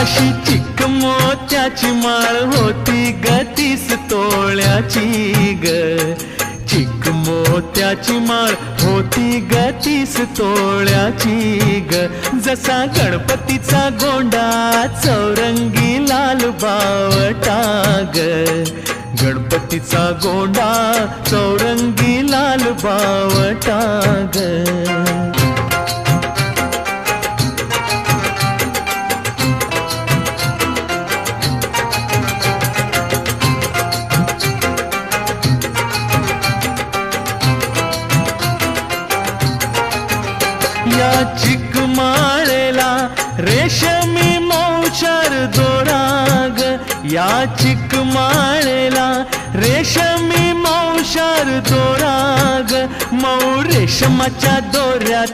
अशी चिक मोत्याची माळ होती ग 30 तोळ्याची ग. चिक मोत्याची माळ होती ग 30 तोळ्याची ग. जसा गणपतीचा गोंडा चौरंगी लाल बावटा ग. गणपतीचा गोंडा चौरंगी लाल बावटा ग. या चिक माळेला रेशमी मौचार दोराग. या चिक माळेला रेशमी मौचार दोराग. मऊ रेशमाच्या दोऱ्यात